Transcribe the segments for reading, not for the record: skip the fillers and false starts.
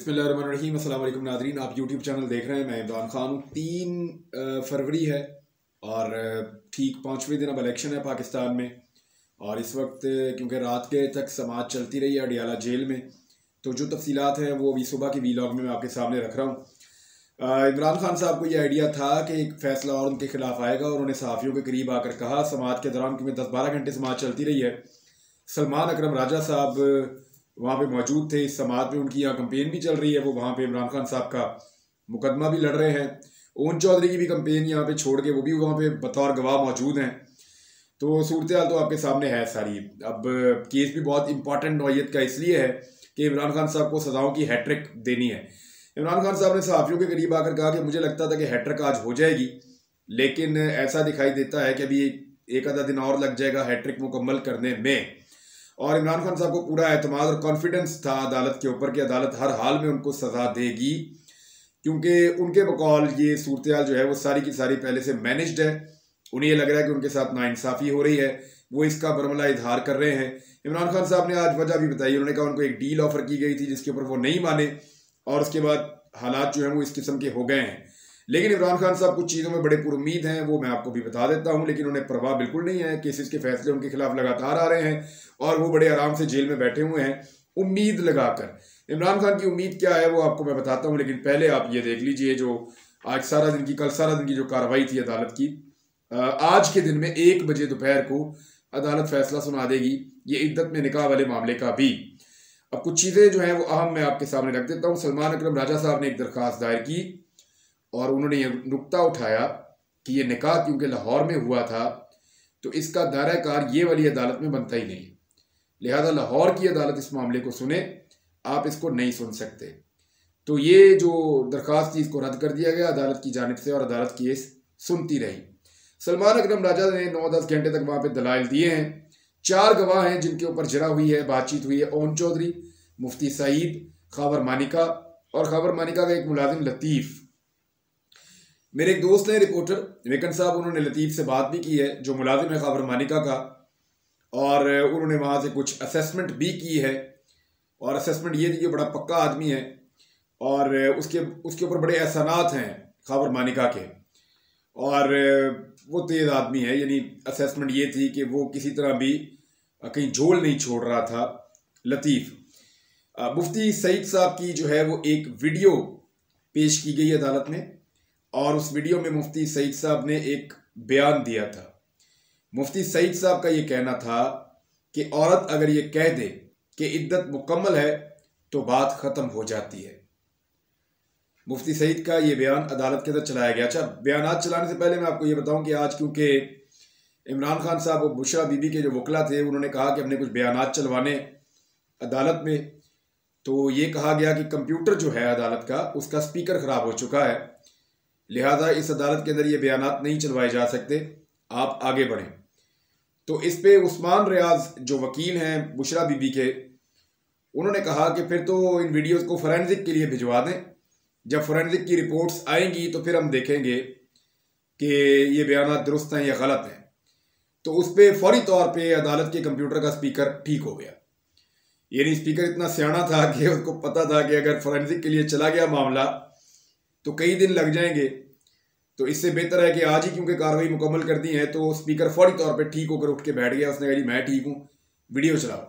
बिस्मिल्लाहिर्रहमानिर्रहीम। अस्सलाम वालेकुम नाज़रीन, आप यूट्यूब चैनल देख रहे हैं। मैं इमरान खान हूँ। 3 फरवरी है और ठीक 5वें दिन अब इलेक्शन है पाकिस्तान में। और इस वक्त क्योंकि रात के तक समात चलती रही है अडियाला जेल में, तो जो तफसीलात हैं वो अभी सुबह की वीलॉग में मैं आपके सामने रख रहा हूँ। इमरान खान साहब को ये आइडिया था कि एक फ़ैसला और उनके खिलाफ आएगा और उन्होंने सहाफ़ियों के करीब आकर कहा, समात के दौरान क्योंकि 10-12 घंटे समात चलती रही है, सलमान अकरम राजा साहब वहाँ पे मौजूद थे। इस समात में उनकी यहाँ कंपेन भी चल रही है, वो वहाँ पे इमरान खान साहब का मुकदमा भी लड़ रहे हैं। ओन चौधरी की भी कंपेन यहाँ पे छोड़ के वो भी वहाँ पे बतौर गवाह मौजूद हैं। तो सूरत हाल तो आपके सामने है सारी। अब केस भी बहुत इंपॉर्टेंट नौयत का इसलिए है कि इमरान खान साहब को सजाओं की हैट्रिक देनी है। इमरान खान साहब ने सहाफ़ियों के करीब आकर कहा कि मुझे लगता था कि हैट्रिक आज हो जाएगी, लेकिन ऐसा दिखाई देता है कि अभी एक आधा दिन और लग जाएगा हैट्रिक मुकम्मल करने में। और इमरान खान साहब को पूरा एतमाद और कॉन्फिडेंस था अदालत के ऊपर कि अदालत हर हाल में उनको सज़ा देगी, क्योंकि उनके बकौल ये सूरत हाल जो है वो सारी की सारी पहले से मैनेज्ड है। उन्हें ये लग रहा है कि उनके साथ नाइंसाफ़ी हो रही है, वो इसका बरमला इजहार कर रहे हैं। इमरान खान साहब ने आज वजह भी बताई। उन्होंने कहा उनको एक डील ऑफर की गई थी जिसके ऊपर वो नहीं माने और उसके बाद हालात जो हैं वो इस किस्म के हो गए हैं। लेकिन इमरान खान साहब कुछ चीज़ों में बड़े पुरुम्मीद हैं, वो मैं आपको भी बता देता हूँ। लेकिन उन्हें परवाह बिल्कुल नहीं है। केसेस के फैसले उनके खिलाफ लगातार आ रहे हैं और वो बड़े आराम से जेल में बैठे हुए हैं उम्मीद लगाकर। इमरान खान की उम्मीद क्या है वो आपको मैं बताता हूँ, लेकिन पहले आप ये देख लीजिए जो आज सारा दिन की, कल सारा दिन की जो कार्रवाई थी अदालत की। आज के दिन में 1 बजे दोपहर को अदालत फैसला सुना देगी ये इद्दत में निकाह वाले मामले का भी। अब कुछ चीज़ें जो हैं वो अहम मैं आपके सामने रख देता हूँ। सलमान अकरम राजा साहब ने एक दरख्वास्त दायर की और उन्होंने ये नुक्ता उठाया कि ये निकाह क्योंकि लाहौर में हुआ था तो इसका दायरा कार ये वाली अदालत में बनता ही नहीं, लिहाजा लाहौर की अदालत इस मामले को सुने, आप इसको नहीं सुन सकते। तो ये जो दरख्वास्त थी इसको रद्द कर दिया गया अदालत की जानिब से और अदालत केस सुनती रही। सलमान अकरम राजा ने 9-10 घंटे तक वहाँ पे दलाइल दिए हैं। 4 गवाह हैं जिनके ऊपर जरा हुई है, बातचीत हुई है। ओन चौधरी, मुफ्ती सईद, खबर मानिका और खबर मानिका का एक मुलाजिम लतीफ़। मेरे एक दोस्त हैं रिपोर्टर वेकन साहब, उन्होंने लतीफ़ से बात भी की है जो मुलाजिम है खबर मानिका का, और उन्होंने वहाँ से कुछ असेसमेंट भी की है। और असेसमेंट ये थी कि बड़ा पक्का आदमी है और उसके ऊपर बड़े एहसानात हैं खबर मानिका के, और वो तेज़ आदमी है। यानी असेसमेंट ये थी कि वो किसी तरह भी कहीं झोल नहीं छोड़ रहा था लतीफ़। मुफ्ती सईद साहब की जो है वो एक वीडियो पेश की गई अदालत में और उस वीडियो में मुफ्ती सईद साहब ने एक बयान दिया था। मुफ्ती सईद साहब का ये कहना था कि औरत अगर ये कह दे कि इद्दत मुकम्मल है तो बात ख़त्म हो जाती है। मुफ्ती सईद का ये बयान अदालत के अंदर चलाया गया। अच्छा, बयान चलाने से पहले मैं आपको ये बताऊं कि आज क्योंकि इमरान खान साहब और बुशरा बीबी के जो वकला थे उन्होंने कहा कि हमने कुछ बयान चलवाने अदालत में, तो ये कहा गया कि कंप्यूटर जो है अदालत का उसका स्पीकर ख़राब हो चुका है, लिहाजा इस अदालत के अंदर ये बयान नहीं चलवाए जा सकते, आप आगे बढ़ें। तो इस पे उस्मान रियाज जो वकील हैं बुशरा बीबी के, उन्होंने कहा कि फिर तो इन वीडियोज़ को फोरेंसिक के लिए भिजवा दें, जब फोरेंसिक की रिपोर्ट्स आएंगी तो फिर हम देखेंगे कि ये बयान दुरुस्त हैं या गलत हैं। तो उस पर फौरी तौर पे अदालत के कंप्यूटर का स्पीकर ठीक हो गया। यानी स्पीकर इतना सियाना था कि उसको पता था कि अगर फोरेंसिक के लिए चला गया मामला तो कई दिन लग जाएंगे, तो इससे बेहतर है कि आज ही क्योंकि कार्रवाई मुकम्मल कर दी है। तो स्पीकर फौरी तौर पे ठीक होकर उठ के बैठ गया। उसने कहा जी मैं ठीक हूँ, वीडियो चलाओ।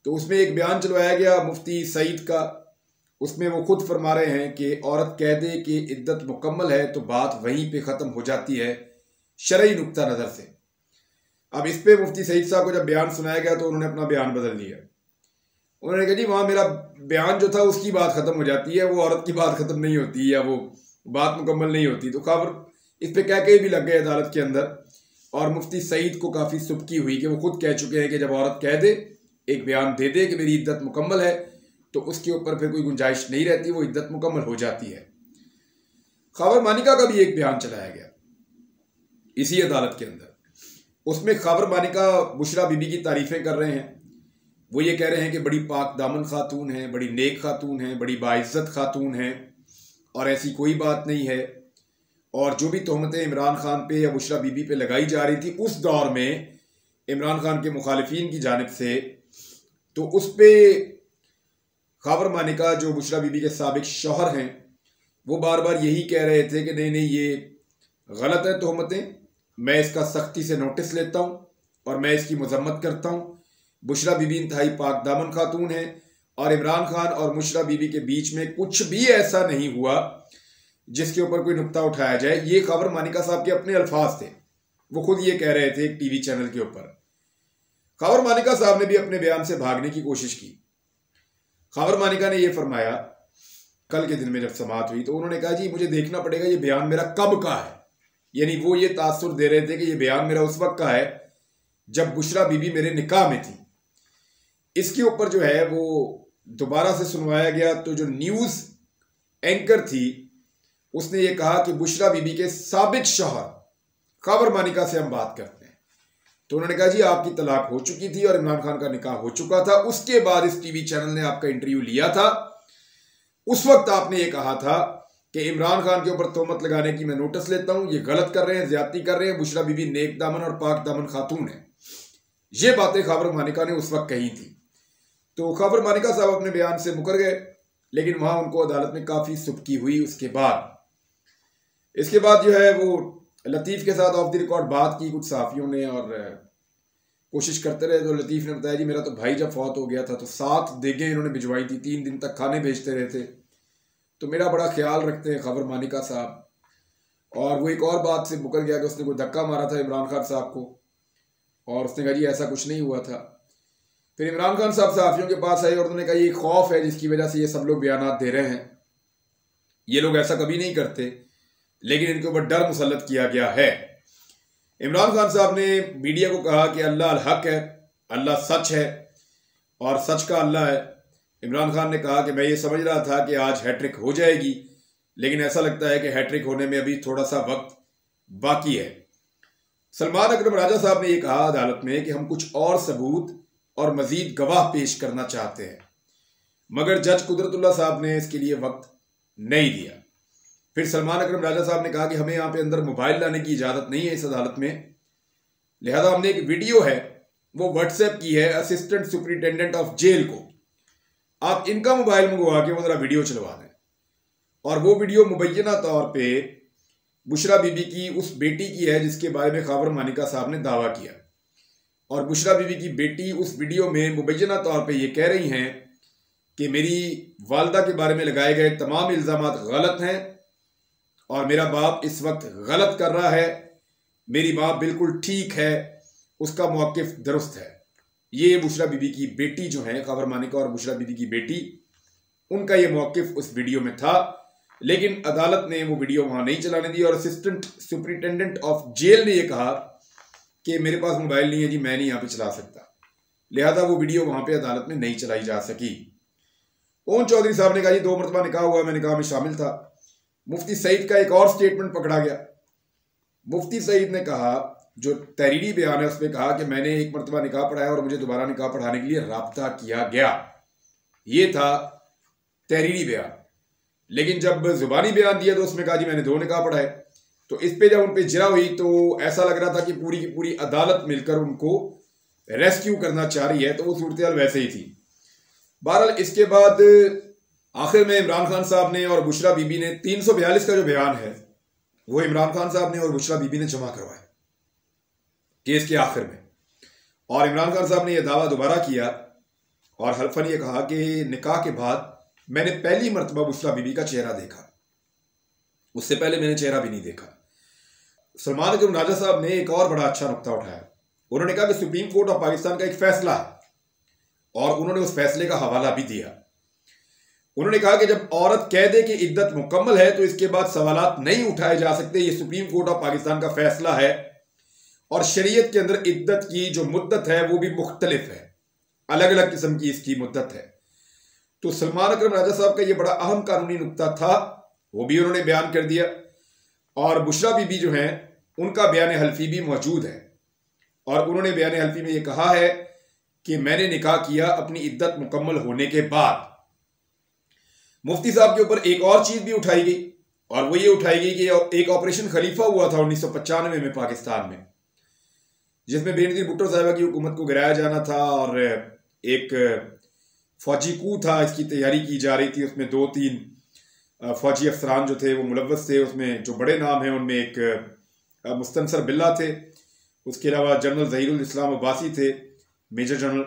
तो उसमें एक बयान चलवाया गया मुफ्ती सईद का। उसमें वो खुद फरमा रहे हैं कि औरत कह दे कि इद्दत मुकम्मल है तो बात वहीं पे ख़त्म हो जाती है शरई नुक्ता नज़र से। अब इस पे मुफ्ती सईद साहब को जब बयान सुनाया गया तो उन्होंने अपना बयान बदल दिया। उन्होंने कहा जी वहाँ मेरा बयान जो था उसकी बात ख़त्म हो जाती है, वो औरत की बात ख़त्म नहीं होती या वो बात मुकम्मल नहीं होती। तो खबर इस पे कह के भी लग गए अदालत के अंदर और मुफ्ती सईद को काफ़ी सुबकी हुई कि वो खुद कह चुके हैं कि जब औरत कह दे, एक बयान दे दे कि मेरी इद्दत मुकम्मल है, तो उसके ऊपर फिर कोई गुंजाइश नहीं रहती, वो इद्दत मुकम्मल हो जाती है। खबर मानिका का भी एक बयान चलाया गया इसी अदालत के अंदर। उसमें खबर मानिका बुशरा बीबी की तारीफ़ें कर रहे हैं। वो ये कह रहे हैं कि बड़ी पाक दामन खातून है, बड़ी नेक खातून है, बड़ी बाइज्जत खातून है और ऐसी कोई बात नहीं है। और जो भी तोहमतें इमरान खान पे या बुशरा बीबी पे लगाई जा रही थी उस दौर में इमरान खान के मुखालिफिन की जानिब से, तो उस पर खबर मानिका जो बुशरा बीबी के साबिक शौहर हैं वो बार बार यही कह रहे थे कि नहीं नहीं ये गलत है तोहमतें, मैं इसका सख्ती से नोटिस लेता हूँ और मैं इसकी मजम्मत करता हूँ। बुशरा बीबी इंतहाई पाक दामन खातून है और इमरान खान और बुशरा बीबी के बीच में कुछ भी ऐसा नहीं हुआ जिसके ऊपर कोई नुक्ता उठाया जाए। ये खबर मानिका साहब के अपने अल्फाज थे, वो खुद ये कह रहे थे एक टीवी चैनल के ऊपर। खबर मानिका साहब ने भी अपने बयान से भागने की कोशिश की। खबर मानिका ने यह फरमाया कल के दिन में जब समाअत हुई तो उन्होंने कहा जी मुझे देखना पड़ेगा ये बयान मेरा कब का है, यानी वो ये तासुर दे रहे थे कि ये बयान मेरा उस वक्त का है जब बुशरा बीबी मेरे निकाह में थी। इसके ऊपर जो है वो दोबारा से सुनवाया गया तो जो न्यूज एंकर थी उसने ये कहा कि बुशरा बीबी के साबिक शौहर खबर मानिका से हम बात करते हैं। तो उन्होंने कहा जी आपकी तलाक हो चुकी थी और इमरान खान का निकाह हो चुका था, उसके बाद इस टीवी चैनल ने आपका इंटरव्यू लिया था। उस वक्त आपने ये कहा था कि इमरान खान के ऊपर तोहमत लगाने की मैं नोटिस लेता हूं, ये गलत कर रहे हैं, ज्यादती कर रहे हैं, बुशरा बीबी नेक दामन और पाक दामन खातून है। ये बातें खबर मानिका ने उस वक्त कही थी। तो खबर मानिका साहब अपने बयान से मुकर गए, लेकिन वहां उनको अदालत में काफी सुबकी हुई। इसके बाद जो है वो लतीफ़ के साथ ऑफ द रिकॉर्ड बात की कुछ सहाफ़ियों ने और कोशिश करते रहे। तो लतीफ़ ने बताया जी मेरा तो भाई जब फौत हो गया था तो 7 देगें इन्होंने भिजवाई थी, 3 दिन तक खाने भेजते रहे थे, तो मेरा बड़ा ख्याल रखते हैं खबर मानिका साहब। और वो एक और बात से मुकर गया कि उसने कोई धक्का मारा था इमरान खान साहब को और उसने कहा जी ऐसा कुछ नहीं हुआ था। फिर इमरान खान साहब सहाफ़ियों के पास आए और उन्होंने कहा ये खौफ है जिसकी वजह से ये सब लोग बयानात दे रहे हैं, ये लोग ऐसा कभी नहीं करते, लेकिन इनके ऊपर डर मुसल्लत किया गया है। इमरान खान साहब ने मीडिया को कहा कि अल्लाह अल हक है, अल्लाह सच है और सच का अल्लाह है। इमरान खान ने कहा कि मैं ये समझ रहा था कि आज हैट्रिक हो जाएगी, लेकिन ऐसा लगता है कि हैट्रिक होने में अभी थोड़ा सा वक्त बाकी है। सलमान अकरम राजा साहब ने यह कहा अदालत में कि हम कुछ और सबूत और मजीद गवाह पेश करना चाहते हैं, मगर जज कुदरतुल्लाह साहब ने इसके लिए वक्त नहीं दिया। फिर सलमान अकरम राजा साहब ने कहा कि हमें यहाँ पे अंदर मोबाइल लाने की इजाज़त नहीं है इस अदालत में, लिहाजा हमने एक वीडियो है वो व्हाट्सएप की है असिस्टेंट सुपरिटेंडेंट ऑफ जेल को, आप इनका मोबाइल मंगवा के वो ज़रा वीडियो चलवा दें। और वो वीडियो मुबैना तौर पे बुशरा बीबी की उस बेटी की है जिसके बारे में खबर मानिका साहब ने दावा किया, और बुशरा बीबी की बेटी उस वीडियो में मुबैना तौर पे ये कह रही हैं कि मेरी वालदा के बारे में लगाए गए तमाम इल्ज़ामात गलत हैं और मेरा बाप इस वक्त गलत कर रहा है, मेरी माँ बिल्कुल ठीक है, उसका मौक़िफ़ दुरुस्त है। ये बुशरा बीबी की बेटी जो है, खबर मानिका और बुशरा बीबी की बेटी, उनका ये मौक़िफ़ उस वीडियो में था, लेकिन अदालत ने वो वीडियो वहाँ नहीं चलाने दी और असिस्टेंट सुपरिटेंडेंट ऑफ जेल ने यह कहा कि मेरे पास मोबाइल नहीं है जी, मैं नहीं यहाँ पे चला सकता, लिहाजा वो वीडियो वहाँ पे अदालत में नहीं चलाई जा सकी। ओन चौधरी साहब ने कहा जी 2 मरतबा निकाह हुआ, मैं निकाह में शामिल था। मुफ्ती सईद का एक और स्टेटमेंट पकड़ा गया। मुफ्ती सईद ने कहा, जो तहरीरी बयान है उसमें कहा कि मैंने 1 मरतबा निकाह पढ़ाया और मुझे दोबारा निकाह पढ़ाने के लिए राब्ता किया गया, ये था तहरीरी बयान। लेकिन जब जुबानी बयान दिया तो उसमें कहा जी मैंने 2 निकाह पढ़ाए। तो इस पे जब उन पे जिरा हुई तो ऐसा लग रहा था कि पूरी की पूरी अदालत मिलकर उनको रेस्क्यू करना चाह रही है, तो वो सूरत हाल वैसे ही थी। बहरहाल इसके बाद आखिर में इमरान खान साहब ने और बुशरा बीबी ने 342 का जो बयान है वो इमरान खान साहब ने और बुशरा बीबी ने जमा करवाया केस के आखिर में, और इमरान खान साहब ने यह दावा दोबारा किया और हल्फन ये कहा कि निकाह के बाद मैंने पहली मरतबा बुशरा बीबी का चेहरा देखा, उससे पहले मैंने चेहरा भी नहीं देखा। सलमान अकरम राजा साहब ने एक और बड़ा अच्छा नुक्ता उठाया। उन्होंने कहा कि सुप्रीम कोर्ट ऑफ पाकिस्तान का एक फैसला है और उन्होंने उस फैसले का हवाला भी दिया। उन्होंने कहा कि जब औरत कैदे की इद्दत मुकम्मल है तो इसके बाद सवालात नहीं उठाए जा सकते, ये सुप्रीम कोर्ट ऑफ पाकिस्तान का फैसला है और शरीयत के अंदर इद्दत की जो मुद्दत है वो भी मुख्तलिफ है, अलग अलग किस्म की इसकी मुद्दत है। तो सलमान अकरम राजा साहब का ये बड़ा अहम कानूनी नुक्ता था, वो भी उन्होंने बयान कर दिया। और बुशरा बीबी जो हैं उनका बयान हल्फी भी मौजूद है और उन्होंने बयान हल्फी में ये कहा है कि मैंने निकाह किया अपनी इद्दत मुकम्मल होने के बाद। मुफ्ती साहब के ऊपर एक और चीज भी उठाई गई और वो ये उठाई गई कि एक ऑपरेशन खलीफा हुआ था 1995 में पाकिस्तान में, जिसमें बेनजीर भुट्टो साहिबा की हुकूमत को गिराया जाना था और एक फौजी कू था, इसकी तैयारी की जा रही थी। उसमें 2-3 फौजी अफसरान जो थे वो मुलव्वस थे। उसमें जो बड़े नाम हैं उनमें एक मुस्तनसर बिल्ला थे, उसके अलावा जनरल ज़हीरुल इस्लाम अब्बासी थे, मेजर जनरल,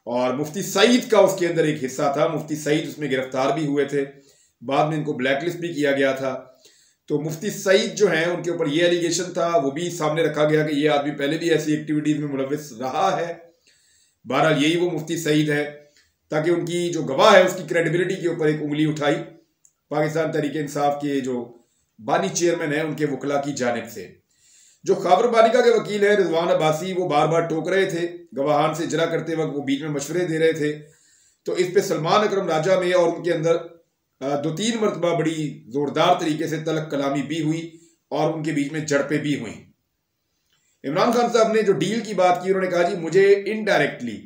और मुफ्ती सईद का उसके अंदर एक हिस्सा था। मुफ्ती सईद उसमें गिरफ्तार भी हुए थे, बाद में इनको ब्लैकलिस्ट भी किया गया था। तो मुफ्ती सईद जो हैं उनके ऊपर ये एलिगेशन था, वो भी सामने रखा गया कि ये आदमी पहले भी ऐसी एक्टिविटीज़ में मुलव्विस रहा है। बहरहाल यही वो मुफ्ती सईद है, ताकि उनकी जो गवाह है उसकी क्रेडिबिलिटी के ऊपर एक उंगली उठाई पाकिस्तान तहरीक इंसाफ के जो बानी चेयरमैन है उनके वकला की जानिब से। जो खैबर बालिका के वकील हैं रिजवान अब्बासी, वो बार बार टोक रहे थे गवाहान से इजरा करते वक्त, वो बीच में मशवरे दे रहे थे। तो इस पे सलमान अकरम राजा में और उनके अंदर 2-3 मरतबा बड़ी जोरदार तरीके से तलक कलामी भी हुई और उनके बीच में झड़पें भी हुई। इमरान खान साहब ने जो डील की बात की, उन्होंने कहा जी मुझे इनडायरेक्टली,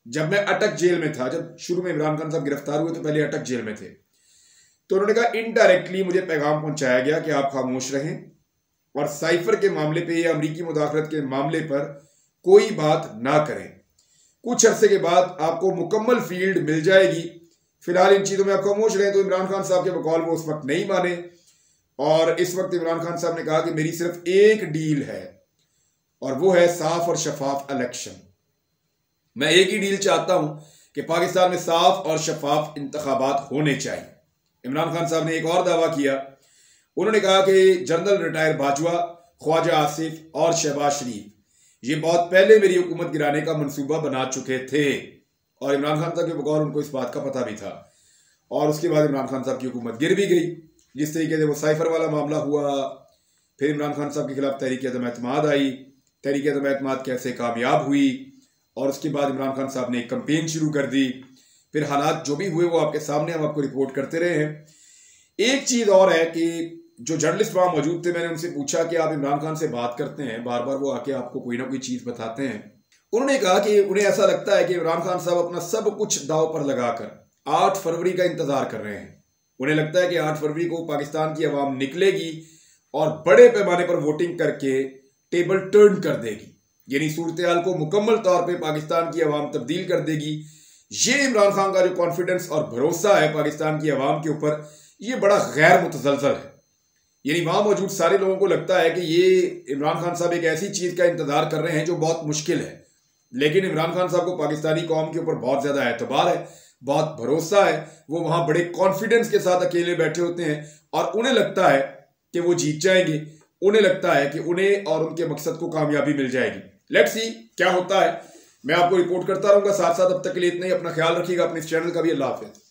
जब मैं अटक जेल में था, जब शुरू में इमरान खान साहब गिरफ्तार हुए तो पहले अटक जेल में थे, तो उन्होंने कहा इनडायरेक्टली मुझे पैगाम पहुंचाया गया कि आप खामोश रहें और साइफर के मामले पे या अमरीकी मुदाखलत के मामले पर कोई बात ना करें। कुछ अरसे के बाद आपको मुकम्मल फील्ड मिल जाएगी, फिलहाल इन चीज़ों में आप खामोश रहें। तो इमरान खान साहब के बकौल वो उस वक्त नहीं माने और इस वक्त इमरान खान साहब ने कहा कि मेरी सिर्फ एक डील है और वो है साफ और शफाफ इलेक्शन। मैं एक ही डील चाहता हूं कि पाकिस्तान में साफ और शफाफ इंतखाबात होने चाहिए। इमरान खान साहब ने एक और दावा किया, उन्होंने कहा कि जनरल रिटायर बाजवा, ख्वाजा आसिफ और शहबाज शरीफ ये बहुत पहले मेरी हुकूमत गिराने का मंसूबा बना चुके थे और इमरान खान साहब के बगौर उनको इस बात का पता भी था। और उसके बाद इमरान खान साहब की हुकूमत गिर भी गई। जिस तरीके से वो साइफर वाला मामला हुआ, फिर इमरान खान साहब के खिलाफ तहरीक अदम एतमाद आई, तहरीक अदम एतमाद कैसे कामयाब हुई और उसके बाद इमरान खान साहब ने एक कैंपेन शुरू कर दी। फिर हालात जो भी हुए वो आपके सामने, हम आपको रिपोर्ट करते रहे हैं। एक चीज़ और है कि जो जर्नलिस्ट वहाँ मौजूद थे, मैंने उनसे पूछा कि आप इमरान खान से बात करते हैं, बार बार वो आके आपको कोई ना कोई चीज़ बताते हैं। उन्होंने कहा कि उन्हें ऐसा लगता है कि इमरान खान साहब अपना सब कुछ दाव पर लगाकर 8 फरवरी का इंतज़ार कर रहे हैं। उन्हें लगता है कि 8 फरवरी को पाकिस्तान की अवाम निकलेगी और बड़े पैमाने पर वोटिंग करके टेबल टर्न कर देगी, यानी सूरत हाल को मुकम्मल तौर पे पाकिस्तान की अवाम तब्दील कर देगी। ये इमरान खान का जो कॉन्फिडेंस और भरोसा है पाकिस्तान की अवाम के ऊपर, ये बड़ा गैर मुतसलसल है। यानी वहाँ मौजूद सारे लोगों को लगता है कि ये इमरान खान साहब एक ऐसी चीज़ का इंतज़ार कर रहे हैं जो बहुत मुश्किल है, लेकिन इमरान खान साहब को पाकिस्तानी कौम के ऊपर बहुत ज़्यादा एतबार है, बहुत भरोसा है। वो वहाँ बड़े कॉन्फिडेंस के साथ अकेले बैठे होते हैं और उन्हें लगता है कि वो जीत जाएंगे, उन्हें लगता है कि उन्हें और उनके मकसद को कामयाबी मिल जाएगी। लेट्स सी क्या होता है, मैं आपको रिपोर्ट करता रहूँगा साथ साथ। अब तक के लिए इतना ही, अपना ख्याल रखिएगा, अपने इस चैनल का भी। अल्लाह हाफिज़।